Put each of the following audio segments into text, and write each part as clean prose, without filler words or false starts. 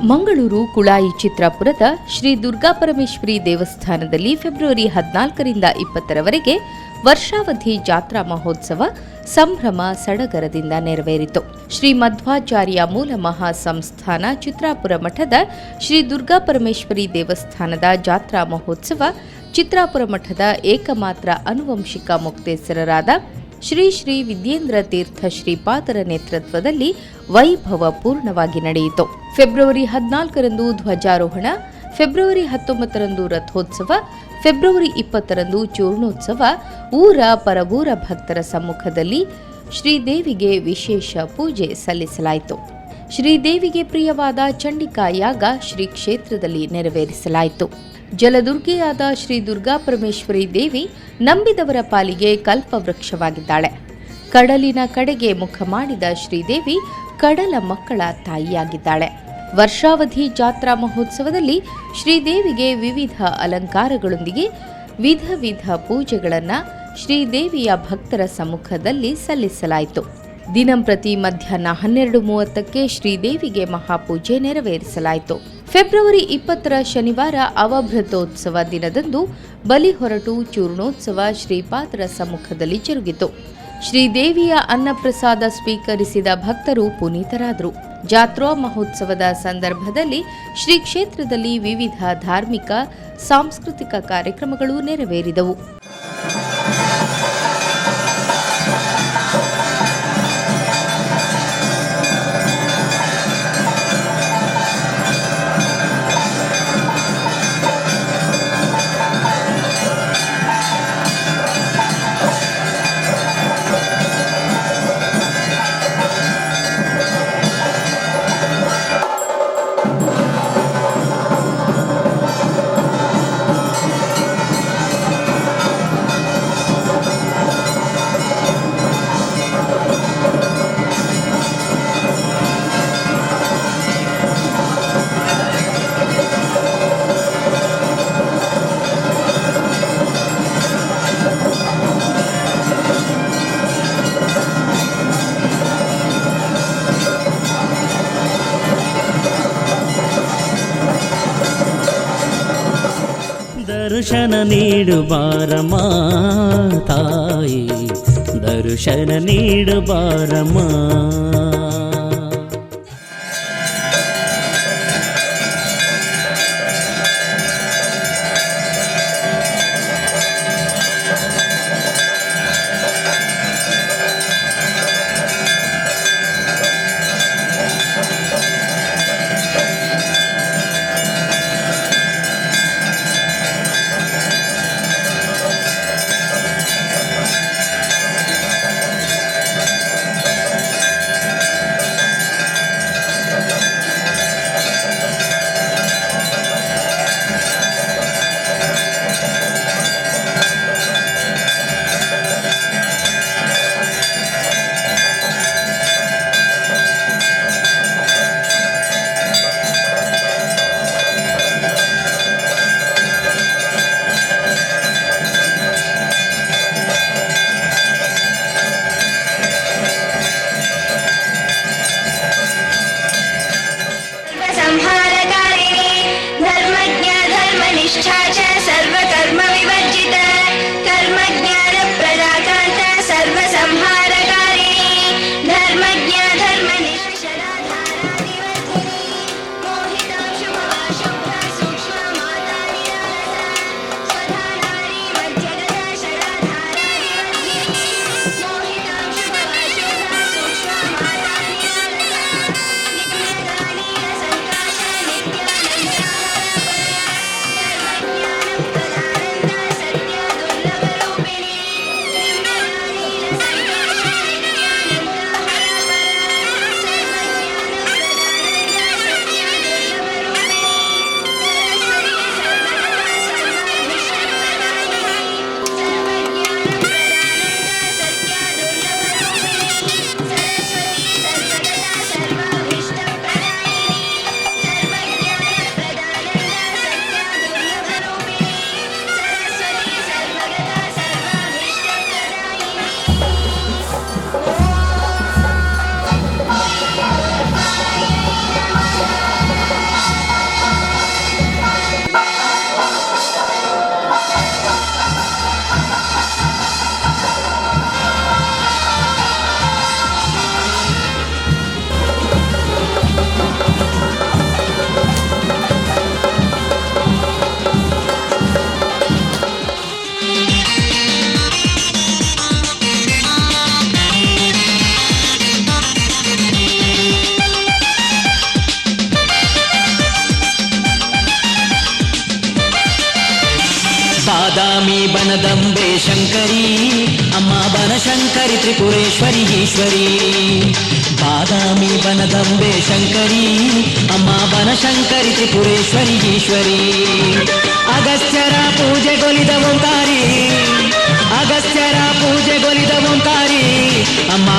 ಮಂಗಳೂರು ಕುಳಾಯಿ ಚಿತ್ರಾಪುರದ ಶ್ರೀ ದುರ್ಗಾಪರಮೇಶ್ವರಿ ದೇವಸ್ಥಾನದಲ್ಲಿ ಫೆಬ್ರವರಿ 14ರಿಂದ 20ರವರೆಗೆ ವರ್ಷಾವಧಿ ಜಾತ್ರಾ ಮಹೋತ್ಸವ ಸಂಭ್ರಮ ಸಡಗರದಿಂದ ನೆರವೇರಿತು. ಶ್ರೀ ಮಧ್ವಾಚಾರ್ಯ ಮೂಲ ಮಹಾಸಂಸ್ಥಾನ ಚಿತ್ರಾಪುರ ಮಠದ ಶ್ರೀ ದುರ್ಗಾಪರಮೇಶ್ವರಿ ದೇವಸ್ಥಾನದ ಜಾತ್ರಾ ಮಹೋತ್ಸವ ಚಿತ್ರಾಪುರ ಮಠದ ಏಕಮಾತ್ರ ಆನುವಂಶಿಕ ಮುಕ್ತೇಸರರಾದ ಶ್ರೀ ಶ್ರೀ ವಿದ್ಯೇಂದ್ರ ತೀರ್ಥ ಶ್ರೀಪಾದರ ನೇತೃತ್ವದಲ್ಲಿ ವೈಭವಪೂರ್ಣವಾಗಿ ನಡೆಯಿತು. ಫೆಬ್ರವರಿ 14ರಂದು ಧ್ವಜಾರೋಹಣ, ಫೆಬ್ರವರಿ 19ರಂದು ರಥೋತ್ಸವ, ಫೆಬ್ರವರಿ 20ರಂದು ಚೂರ್ಣೋತ್ಸವ ಊರ ಪರಗೂರ ಭಕ್ತರ ಸಮ್ಮುಖದಲ್ಲಿ ಶ್ರೀದೇವಿಗೆ ವಿಶೇಷ ಪೂಜೆ ಸಲ್ಲಿಸಲಾಯಿತು. ಶ್ರೀದೇವಿಗೆ ಪ್ರಿಯವಾದ ಚಂಡಿಕಾ ಯಾಗ ಶ್ರೀ ಕ್ಷೇತ್ರದಲ್ಲಿ ನೆರವೇರಿಸಲಾಯಿತು. ಜಲದುರ್ಗೆಯಾದ ಶ್ರೀ ದುರ್ಗಾಪರಮೇಶ್ವರಿ ದೇವಿ ನಂಬಿದವರ ಪಾಲಿಗೆ ಕಲ್ಪವೃಕ್ಷವಾಗಿದ್ದಾಳೆ. ಕಡಲಿನ ಕಡೆಗೆ ಮುಖ ಮಾಡಿದ ಶ್ರೀದೇವಿ ಕಡಲ ಮಕ್ಕಳ ತಾಯಿಯಾಗಿದ್ದಾಳೆ. ವರ್ಷಾವಧಿ ಜಾತ್ರಾ ಮಹೋತ್ಸವದಲ್ಲಿ ಶ್ರೀದೇವಿಗೆ ವಿವಿಧ ಅಲಂಕಾರಗಳೊಂದಿಗೆ ವಿಧ ಪೂಜೆಗಳನ್ನು ಶ್ರೀದೇವಿಯ ಭಕ್ತರ ಸಮ್ಮುಖದಲ್ಲಿ ಸಲ್ಲಿಸಲಾಯಿತು. ದಿನಂಪ್ರತಿ ಮಧ್ಯಾಹ್ನ 12:30ಕ್ಕೆ ಶ್ರೀದೇವಿಗೆ ಮಹಾಪೂಜೆ ನೆರವೇರಿಸಲಾಯಿತು. ಫೆಬ್ರವರಿ 20ರ ಶನಿವಾರ ಅವಭೃತೋತ್ಸವ ದಿನದಂದು ಬಲಿ ಹೊರಟು ಚೂರ್ಣೋತ್ಸವ ಶ್ರೀಪಾದರ ಸಮ್ಮುಖದಲ್ಲಿ ಜರುಗಿತು. ಶ್ರೀದೇವಿಯ ಅನ್ನಪ್ರಸಾದ ಸ್ವೀಕರಿಸಿದ ಭಕ್ತರು ಪುನೀತರಾದರು. ಜಾತ್ರಾ ಮಹೋತ್ಸವದ ಸಂದರ್ಭದಲ್ಲಿ ಶ್ರೀ ಕ್ಷೇತ್ರದಲ್ಲಿ ವಿವಿಧ ಧಾರ್ಮಿಕ ಸಾಂಸ್ಕೃತಿಕ ಕಾರ್ಯಕ್ರಮಗಳು ನೆರವೇರಿದವು. ದರ್ಶನ ನೀಡು ಬಾರಮ್ಮ ತಾಯಿ, ದರ್ಶನ ನೀಡು ಬಾರಮ್ಮ. ಬಾದಾಮಿ ಬನದಂಬೆ ಶಂಕರಿ ಅಮ್ಮ ಬನಶಂಕರಿ ತ್ರಿಪುರೇಶ್ವರಿ ಈಶ್ವರಿ. ಬಾದಾಮಿ ಬನದಂಬೆ ಶಂಕರಿ ಅಮ್ಮ ಬನಶಂಕರಿ ತ್ರಿಪುರೇಶ್ವರಿ ಈಶ್ವರಿ. ಅಗಸ್ತ್ಯರ ಪೂಜೆಗೊಲಿದ ಓಂಕಾರಿ, ಅಗಸ್ತ್ಯರ ಪೂಜೆಗೊಲಿದ ಓಂಕಾರಿ ಅಮ್ಮ.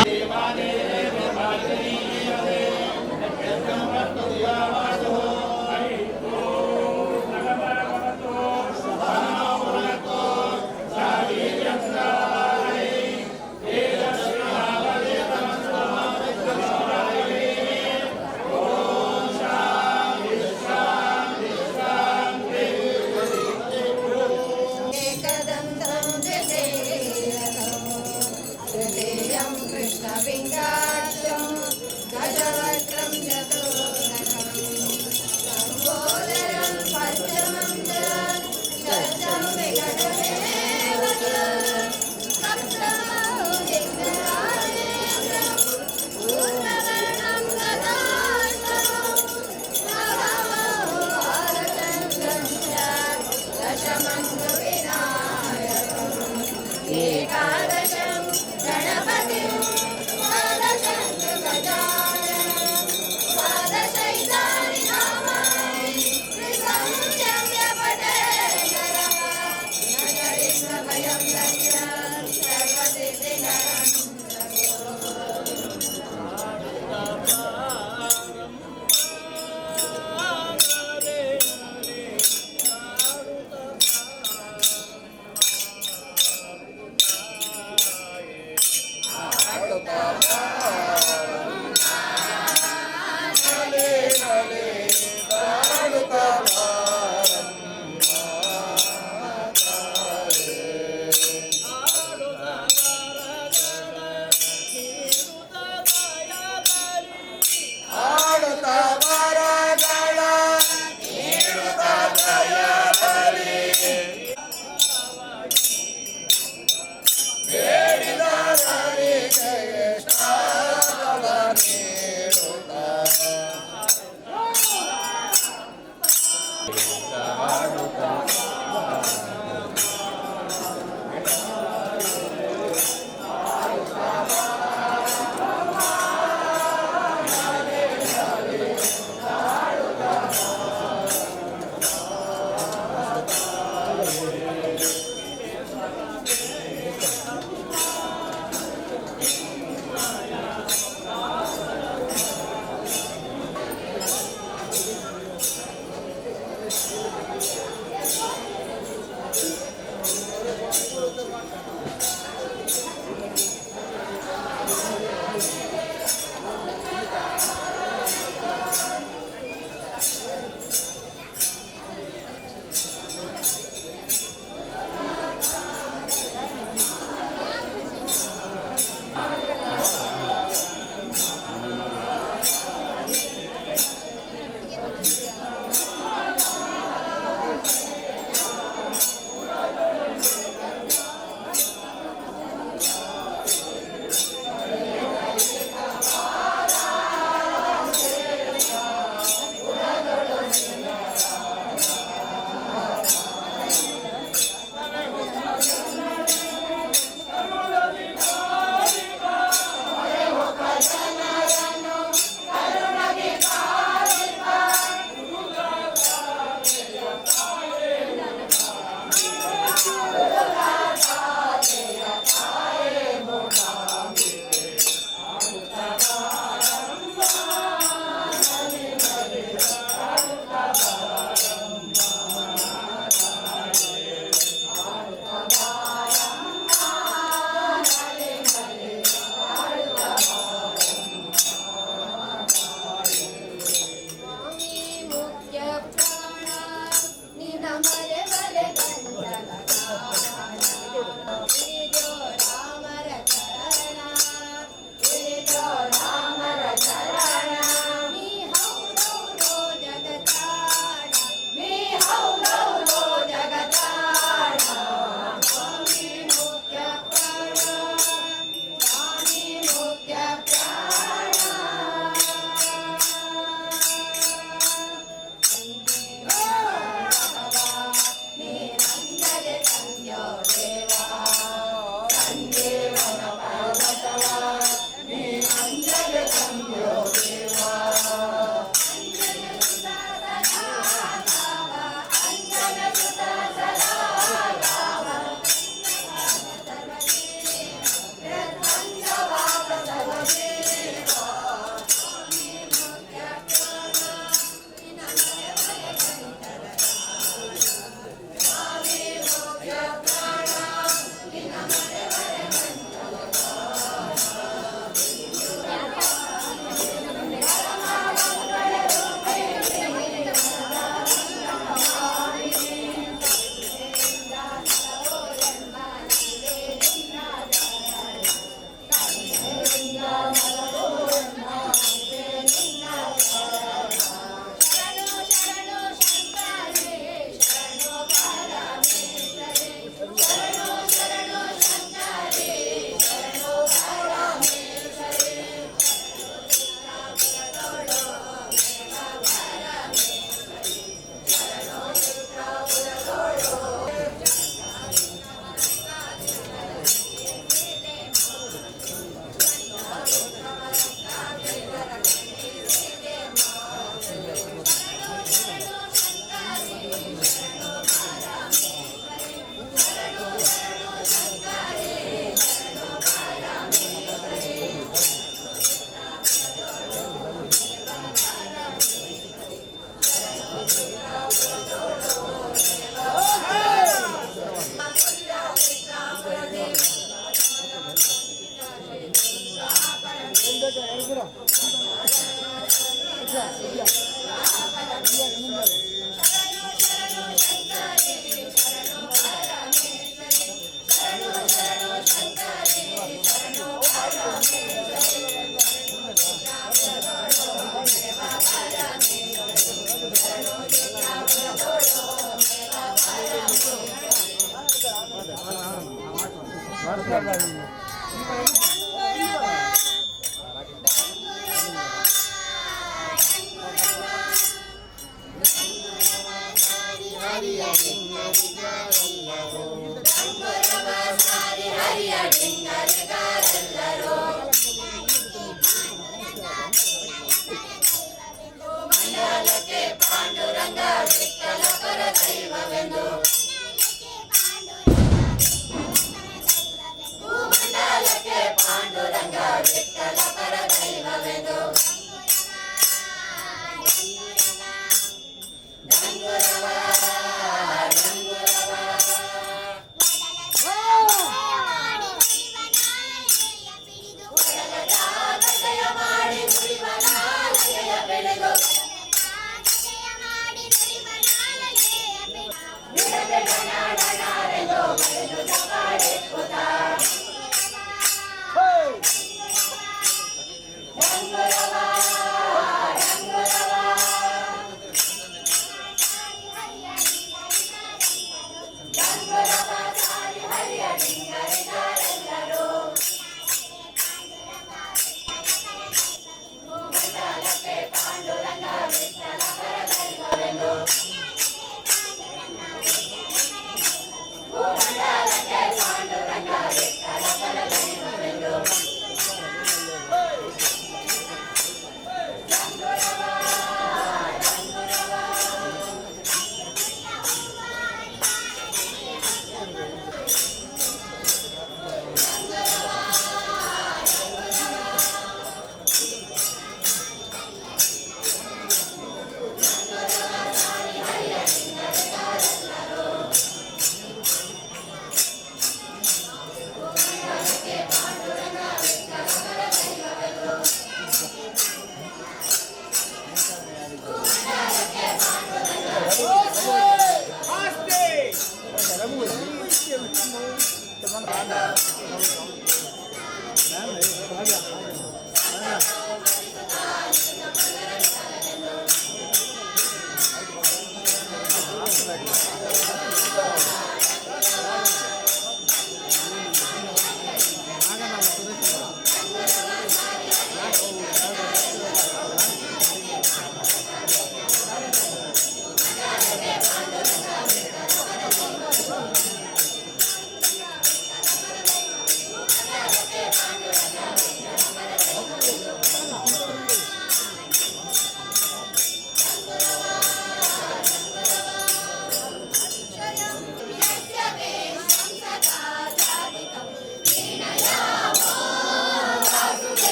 एकदन्तं तृतीयं कृष्ण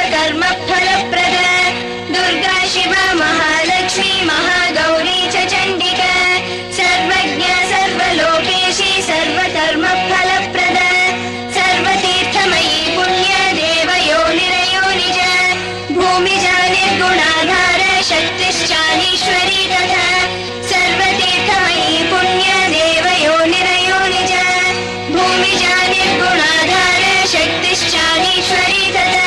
सर्वकर्म फलप्रद दुर्गा शिवा महालक्ष्मी महागौरी च चण्डिका सर्वज्ञा सर्वलोकेशी सर्वकर्म फलप्रद सर्वतीर्थमयी पुण्य देवयो निरयो निज भूमिजा निर्गुणाधार शक्तिश्चानीश्वरी तथा सर्वतीर्थमयी पुण्य देवयो निरयो निज भूमिजा निर्गुणाधार शक्तिश्चानीश्वरी तथा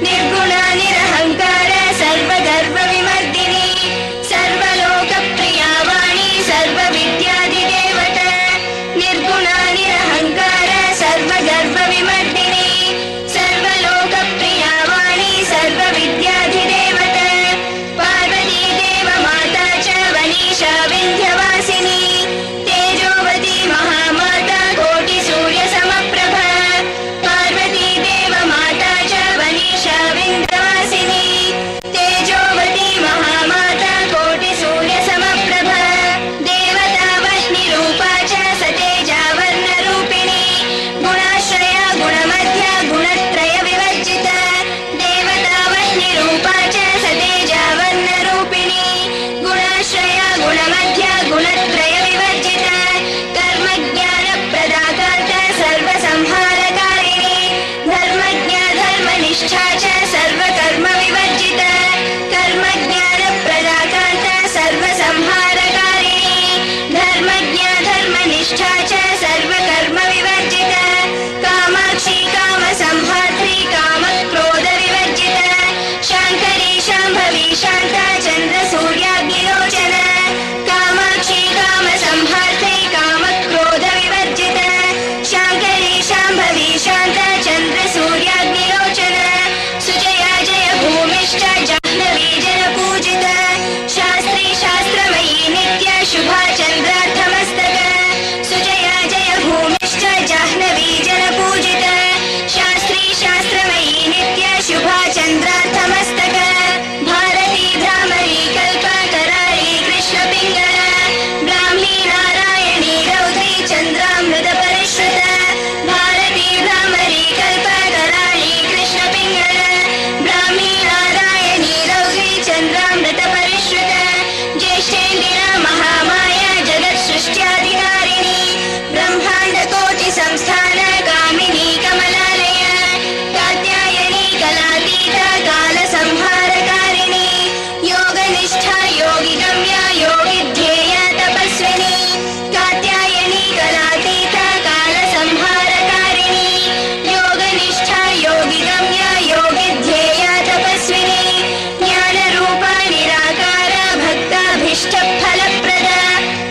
निर्गुणा निरहंकार सर्वगर्व विमर्दिनी सर्वलोकप्रिया वाणी सर्वविद्यादिदेवता निर्गुणा निरहंकार सर्वगर्व विमर्दिनी सर्वलोकप्रिया वाणी सर्वविद्यादिदेवता पार्वती देव माता च वनीशा विन्ध्यवासिनी तेजोवती महामाता कोटि सूर्य समप्रभा पार्वती देव माता च वनीशा विन्ध्यवासिनी तेजोवती महामाता कोटि सूर्य समप्रभा देवता वह्निरूपा च सतेजा वर्णरूपिणी गुणाश्रया गुणमध्या गुणत्रय विवर्जिता देवता वह्निरूपा च सतेजा वर्णरूपिणी गुणाश्रया गुणमध्या गुणत्रय विवर्जिता कर्मज्ञानप्रदाता सर्वसंहारकारिणी धर्मज्ञा धर्मनिष्ठा च सर्वकर्म विवर्जिता कर्मज्ञानप्रदाता सर्वसंहारकारिणी धर्मज्ञा धर्मनिष्ठा च सर्वकर्म विवर्जिता कामाक्षी कामसंहात्री कामक्रोध विवर्जिता शाङ्करी शाम्भवी शान्ता चन्द्रसूर्याग्निलोचना कामाक्षी कामसंहात्री कामक्रोध विवर्जिता शाङ्करी शाम्भवी शान्ता चन्द्रसूर्याग्निलोचना सुजया जय भूमिश्च जाह्नवी जनपूजिता शास्त्री शास्त्रमयी नित्या शुभा चन्द्रार्थमस्तक सुजया जय भूमिश्च जाह्नवी जनपूजिता शास्त्री शास्त्रमयी नित्या शुभा चन्द्रार्थमस्तक भारती भ्रामरी कल्पकरारी कृष्णपिङ्गला ब्राह्मी नारायणी रौद्री चन्द्रामृत परिश्रुता भारती भ्रामरी कल्पकरारी कृष्णपिङ्गला ब्राह्मी नारायणी रौद्री चन्द्रामृत परिश्रुता ज्येष्ठेन्दिरा महामाया जगत्सृष्ट्याधिकारिणी ब्रह्माण्डकोटि संस्थान कामिनी कमलालया कात्यायनी कलातीता कालसंहारकारिणी योगनिष्ठा योगिगम्या योगिध्येया तपस्विनी कात्यायनी कलातीता कालसंहारकारिणी योगनिष्ठा योगिगम्या योगिध्येया तपस्विनी ज्ञानरूपा निराकार भक्ताभीष्टफलप्रदा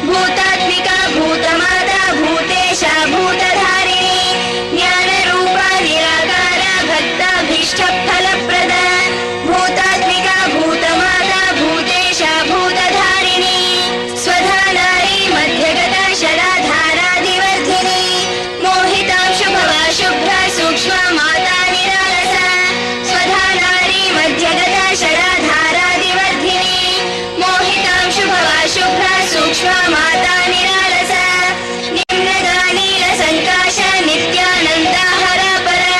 भूतात्मिका भूतमाता भूतेशा भूतधारिणी ज्ञानरूपा निराकार भक्ताभीष्टफलप्रदा भूतात्मिका भूतमाता भूतेशा भूतधारिणी स्वधा नारी मध्यगता शराधारादिवर्धिनी मोहितां शुभवा शुभ्रा सूक्ष्मा माता निरालसा स्वधा नारी मध्यगता शराधारादिवर्धिनी मोहितां शुभवा शुभ्रा सूक्ष्मा माता निरालसा निम्नगा नीलसङ्काश नित्यानन्दा हरापरा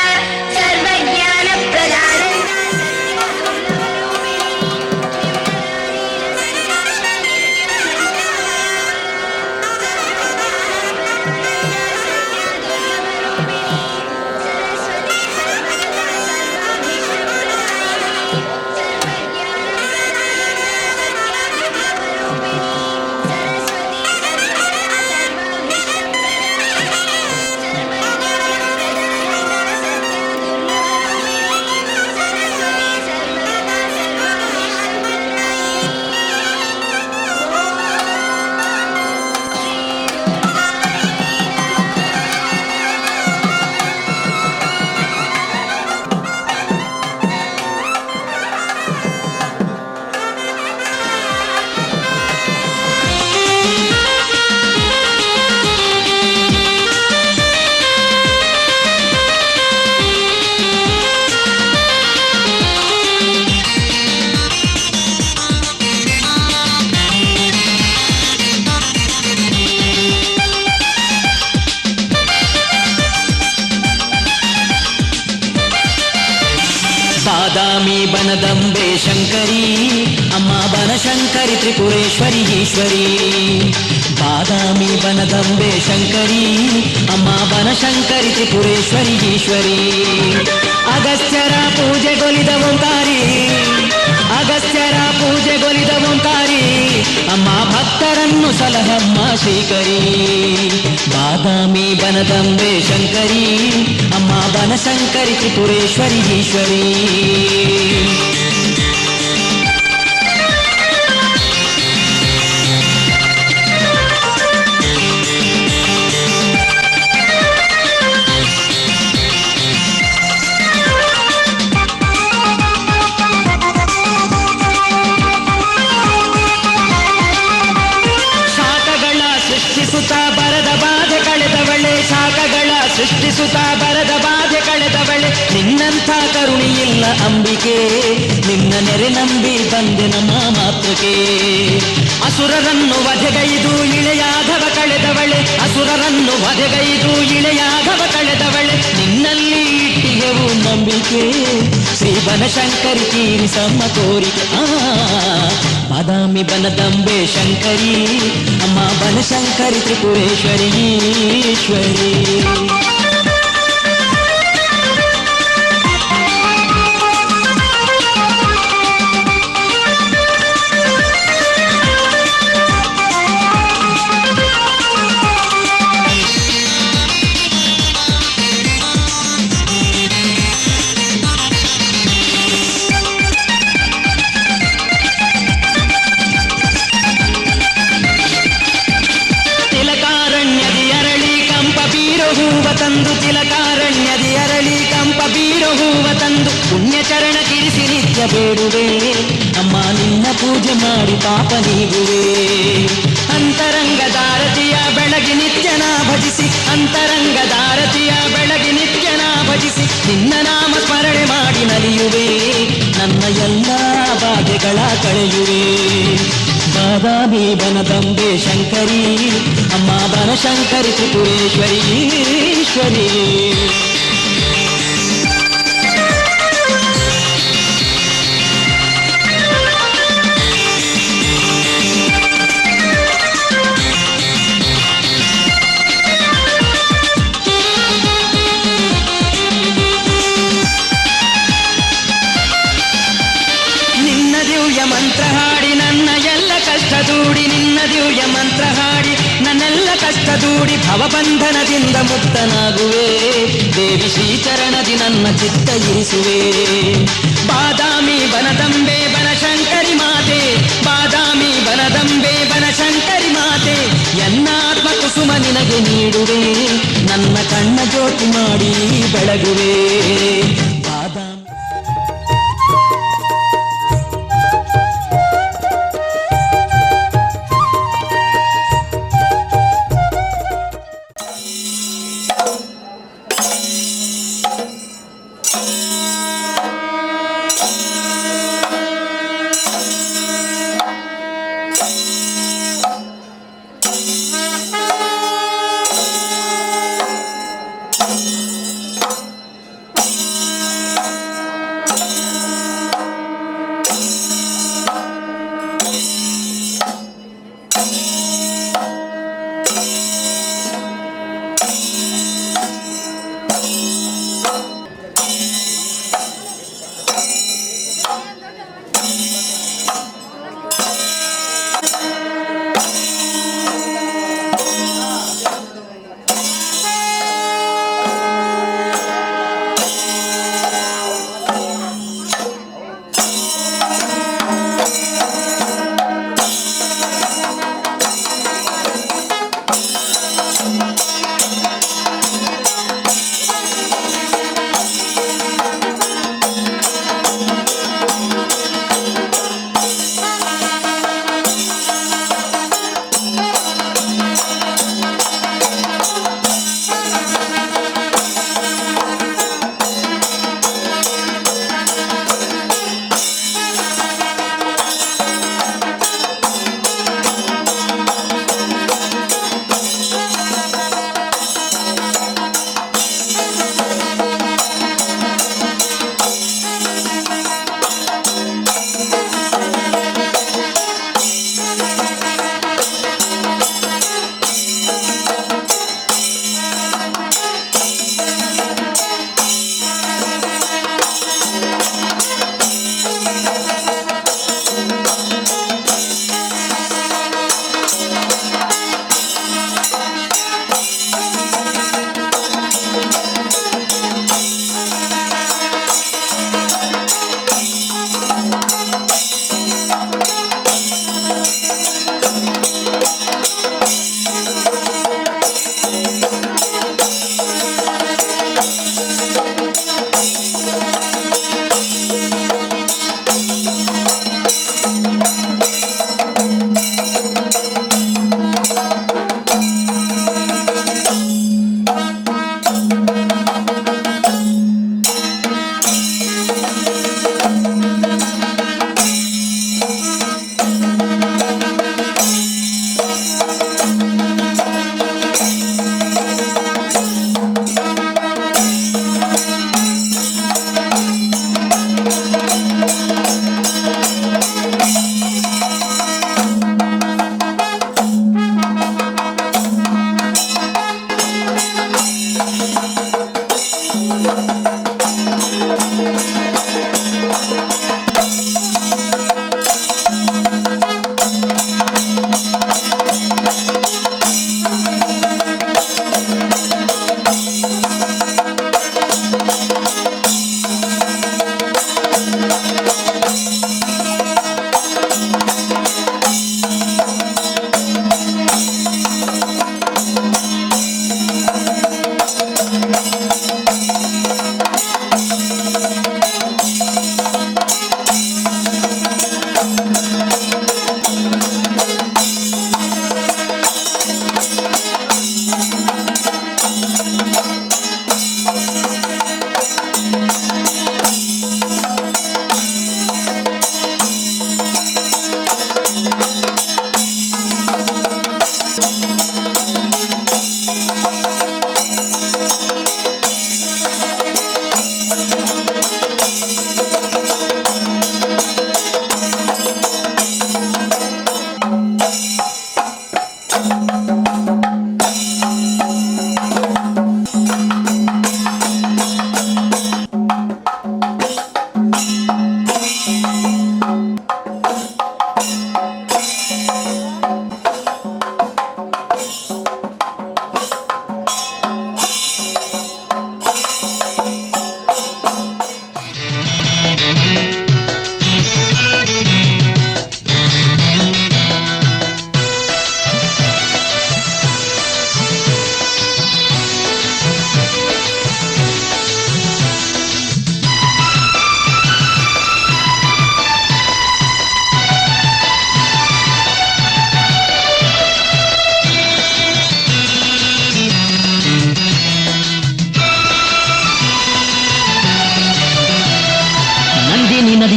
ಬನದಂಬೆ ಶಂಕರಿ ಅಮ್ಮ ಬನಶಂಕರಿ ತ್ರಿಪುರೇಶ್ವರಿ ಈಶ್ವರಿ. ಬಾದಾಮಿ ಬನದಂಬೆ ಶಂಕರಿ ಅಮ್ಮ ಬನಶಂಕರಿ ತ್ರಿಪುರೇಶ್ವರಿ ಈಶ್ವರಿ. ಅಗಸ್ತ್ಯರ ಪೂಜೆಗೊಲಿದ ಓಂಕಾರಿ, ಅಗಸ್ತ್ಯರ ಪೂಜೆಗೊಲಿದ ಓಂಕಾರಿ ಅಮ್ಮ ಭಕ್ತರನ್ನು ಸಲಹಮ್ಮ ಶ್ರೀಕರಿ. ಬಾದಾಮಿ ಬನದಂಬೆ ಶಂಕರಿ ಅಮ್ಮ ಬನಶಂಕರಿ ತ್ರಿಪುರೇಶ್ವರಿ ಈಶ್ವರಿ. ಸೃಷ್ಟಿಸುತ್ತ ಬರದ ಬಾಧೆ ಕಳೆದವಳೆ, ನಿನ್ನಂಥ ಕರುಣಿಯಿಲ್ಲ ಅಂಬಿಕೆ, ನಿನ್ನ ನೆರೆ ನಂಬಿ ಬಂದೆ ನಮ್ಮ ಮಾತೃಕೆ. ಅಸುರರನ್ನು ವಧೆಗೈದು ಇಳೆಯಾಗವ ಕಳೆದವಳೆ, ಅಸುರರನ್ನು ವಧೆಗೈದು ಇಳೆಯಾಗವ ಕಳೆದವಳೆ, ನಿನ್ನಲ್ಲಿ ಇಟ್ಟಿಗೆವು ನಂಬಿಕೆ. ಶ್ರೀ ಬನಶಂಕರಿ ತೀರಿಸಮ್ಮ ಕೋರಿಕೆ. ಬಾದಾಮಿ ಬನದಂಬೆ ಶಂಕರಿ ಅಮ್ಮ ಬನಶಂಕರಿ ತ್ರಿಪುರೇಶ್ವರಿ ಈಶ್ವರಿ. ತಂದು ತಿಲಕಾರಣ್ಯದಿ ಅರಳಿ ಕಂಪ ಬೀರೋ ಹೂವ ತಂದು ಪುಣ್ಯಚರಣ ಕಿರಿಸಿ ನಿತ್ಯ ಬೇಡುವೆ ಅಮ್ಮ ನಿನ್ನ ಪೂಜೆ ಮಾಡಿ ಪಾಪ ನೀಗುವೆ. ಅಂತರಂಗದಾರತಿಯ ಬೆಳಗಿ ನಿತ್ಯನ ಭಜಿಸಿ, ಅಂತರಂಗದಾರತಿಯ ಬೆಳಗಿ ನಿತ್ಯನ ಭಜಿಸಿ ನಿನ್ನ ನಾಮ ಸ್ಮರಣೆ ಮಾಡಿ ನಲಿಯುವೆ, ನನ್ನ ಎಲ್ಲ ಬಾಧೆಗಳ ಕಳೆಯುವೆ. ಬಾದಾಮಿ ಬನದಂಬೆ ಶಂಕರಿ ಅಮ್ಮ ಬನಶಂಕರಿ ತ್ರಿಪುರೇಶ್ವರಿ ಈಶ್ವರಿ. ನಿನ್ನ ದಿವ್ಯ ಮಂತ್ರ ಹಾಡಿ ನನ್ನ ಎಲ್ಲ ಕಷ್ಟ ದೂಡಿ, ನಿನ್ನ ದಿವ್ಯ ಮಂತ್ರ ಹಾಡಿ ನನ್ನೆಲ್ಲ ಕಷ್ಟ ದೂಡಿ ಭವಬಂಧನದಿಂದ ಮುಕ್ತನಾಗುವೆ. ದೇವಿ ಶ್ರೀಚರಣದಿ ನನ್ನ ಚಿತ್ತ ಇರಿಸುವೆ. ಬಾದಾಮಿ ಬನದಂಬೆ ಬನಶಂಕರಿ ಮಾತೆ, ಬಾದಾಮಿ ಬನದಂಬೆ ಬನಶಂಕರಿ ಮಾತೆ, ಎನ್ನಾತ್ಮ ಕುಸುಮ ನಿನಗೆ ನೀಡುವೆ, ನನ್ನ ಕಣ್ಣ ಜ್ಯೋತಿ ಮಾಡಿ ಬೆಳಗುವೆ. ಬಾದಾಮಿ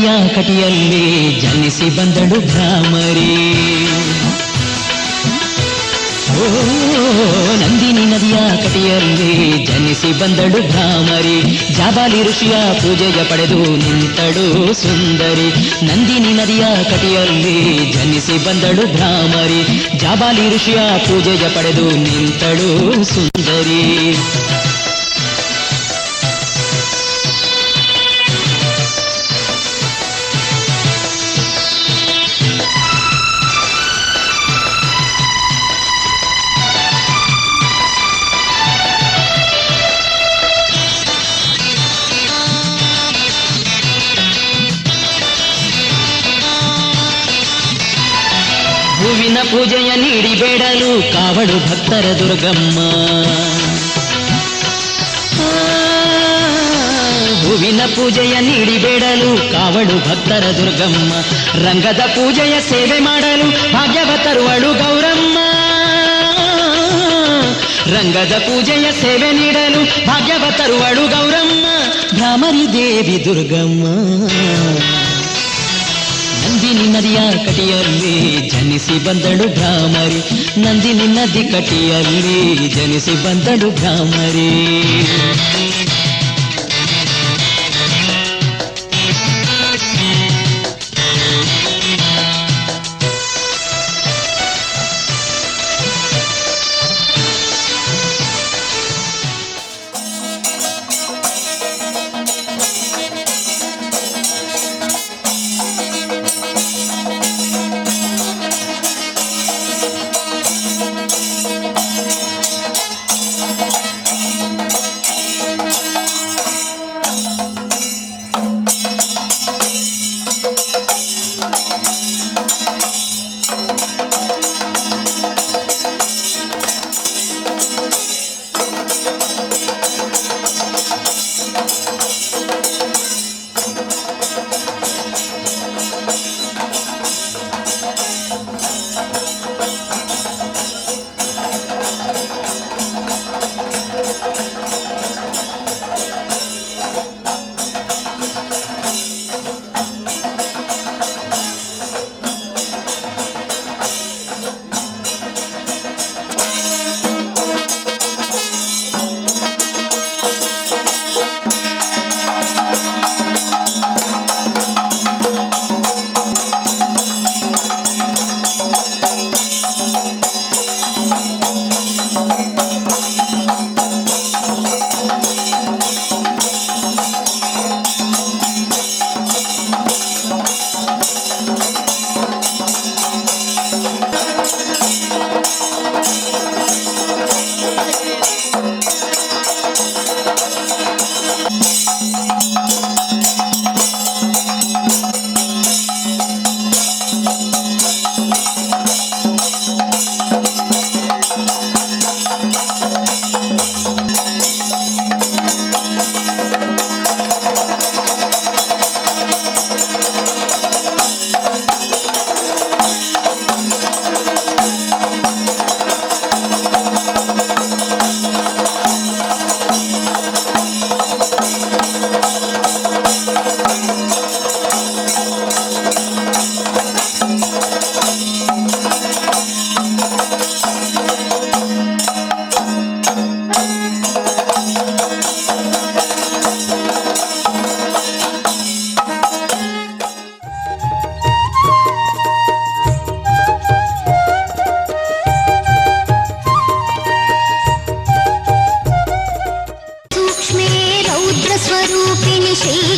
ನದಿಯ ಕಟಿಯಲ್ಲಿ ಜನಿಸಿ ಬಂದಳು ಭ್ರಾಮರಿ. ಓ ನಂದಿನಿ ನದಿಯ ಕಟಿಯಲ್ಲಿ ಜನಿಸಿ ಬಂದಳು ಭ್ರಾಮರಿ. ಜಾಬಾಲಿ ಋಷಿಯ ಪೂಜೆಯ ಪಡೆದು ನಿಂತಳು ಸುಂದರಿ. ನಂದಿನಿ ನದಿಯ ಕಟಿಯಲ್ಲಿ ಜನಿಸಿ ಬಂದಳು ಭ್ರಾಮರಿ. ಜಾಬಾಲಿ ಋಷಿಯ ಪೂಜೆಯ ಪಡೆದು ನಿಂತಳು ಸುಂದರಿ. ಹೂವಿನ ಪೂಜೆಯ ನೀಡಿ ಬೇಡಲು ಕಾವಡು ಭಕ್ತರ ದುರ್ಗಮ್ಮ. ಹೂವಿನ ಪೂಜೆಯ ನೀಡಿ ಬೇಡಲು ಕಾವಡು ಭಕ್ತರ ದುರ್ಗಮ್ಮ. ರಂಗದ ಪೂಜೆಯ ಸೇವೆ ಮಾಡಲು ಭಾಗ್ಯವ ತರುವಳು ಗೌರಮ್ಮ. ರಂಗದ ಪೂಜೆಯ ಸೇವೆ ನೀಡಲು ಭಾಗ್ಯವ ತರುವಳು ಗೌರಮ್ಮ. ಭ್ರಾಮರಿ ದೇವಿ ದುರ್ಗಮ್ಮ. ನಂದಿನಿ ನದಿಯ ಕಟಿಯಲ್ಲಿ ಜನಿಸಿ ಬಂದಳು ಭ್ರಾಮರಿ. ನಂದಿನಿ ನದಿ ಕಟಿಯಲ್ಲಿ ಜನಿಸಿ ಬಂದಳು ಭ್ರಾಮರಿ.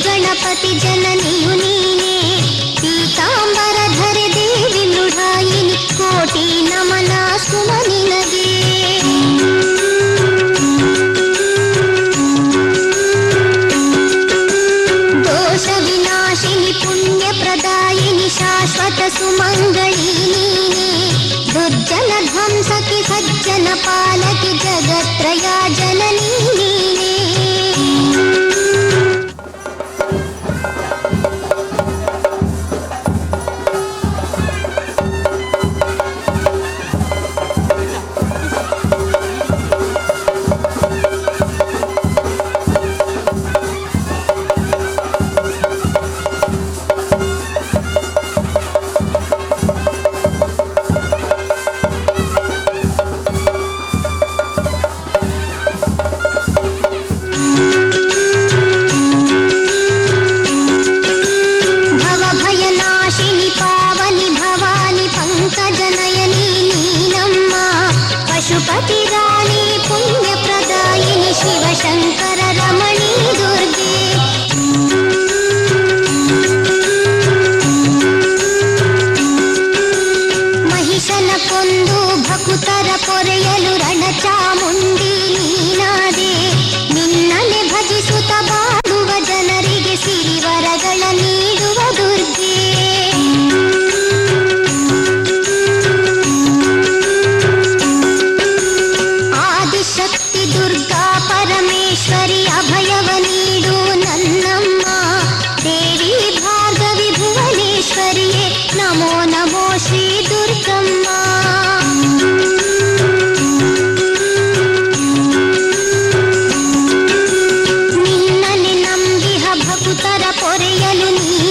गणपति जननियु नीने पीतांबरधरे देवी मृडायिनि कोटि नमनास्तु निनगे दोष विनाशिनि पुण्यप्रदायिनि शाश्वत सुमंगली नीने दुर्जन ध्वंसकि सज्जन पालकि जगत्त्रया जननी नीने ಭಕುತರ ಪೊರೆಯಲು ರಣಚಾಮುಂಡಿ ನೀನಾದೆ. ನಿನ್ನನೆ ಭಜಿಸುತ್ತ ಬಾಳುವ ಜನರಿಗೆ ಸಿರಿವರಗಳ ನೀಡುವ ದುರ್ಗೆ. ಆದಿಶಕ್ತಿ ದುರ್ಗಾ ಪರಮೇಶ್ವರಿ ಅಭಯವ ನೀಡು ನನ್ನಮ್ಮ. ದೇವಿ ಭಾರ್ಗವಿ ಭುವನೇಶ್ವರಿಯೇ ನಮೋ ನಮೋ ಶ್ರೀ ದುರ್ಗಮ್ಮ. ನಿನ್ನನೆ ನಂಬಿಹ ಭಕುತರ ಪೊರೆಯಲು ನೀ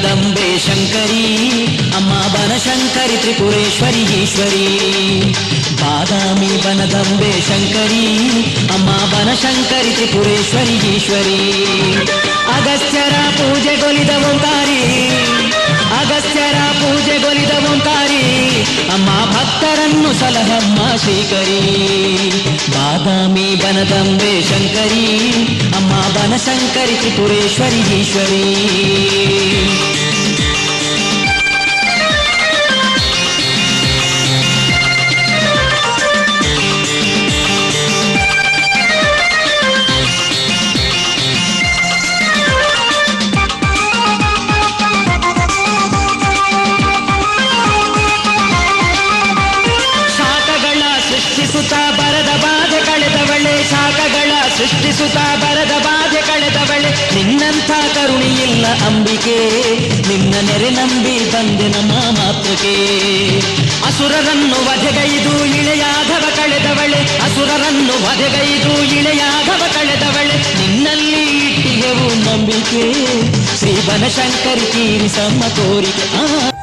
ಬನದಂಬೆ ಶಂಕರಿ ಅಮ್ಮ ಬನಶಂಕರಿ ತ್ರಿಪುರೇಶ್ವರಿ ಈಶ್ವರಿ. ಬಾದಾಮಿ ಬನದಂಬೆ ಶಂಕರಿ ಅಮ್ಮ ಬನಶಂಕರಿ ತ್ರಿಪುರೇಶ್ವರಿ ಈಶ್ವರಿ. ಅಗಸ್ತ್ಯರ ಪೂಜೆಗೊಲಿದ ಓಂಕಾರಿ, ಅಗಸ್ತ್ಯರ ಪೂಜೆಗೊಲಿದ ಓಂಕಾರಿ ಅಮ್ಮ ಭಕ್ತರನ್ನು ಸಲಹಮ್ಮ ಶ್ರೀಕರಿ. ಬಾದಾಮಿ ಬನದಂಬೆ ಶಂಕರಿ ಅಮ್ಮ ಬನಶಂಕರಿ ತ್ರಿಪುರೇಶ್ವರಿ ಈಶ್ವರಿ. ಸೃಷ್ಟಿಸುತ್ತ ಬರದ ಬಾಧೆ ಕಳೆದವಳೆ, ನಿನ್ನಂಥ ಕರುಣಿಯಿಲ್ಲ ಅಂಬಿಕೆ, ನಿನ್ನ ನೆರೆ ನಂಬಿ ಬಂದೆ ನಮ್ಮ ಮಾತೃಕೆ. ಅಸುರರನ್ನು ವಧೆಗೈದು ಇಳೆಯಾಗವ ಕಳೆದವಳೆ, ಅಸುರರನ್ನು ವಧೆಗೈದು ಇಳೆಯಾಗವ ಕಳೆದವಳೆ, ನಿನ್ನಲ್ಲಿ ಇಟ್ಟಿಗೆವು ನಂಬಿಕೆ. ಶ್ರೀ ಬನಶಂಕರಿ ತೀರಿಸಮ್ಮ ಕೋರಿಕೆ.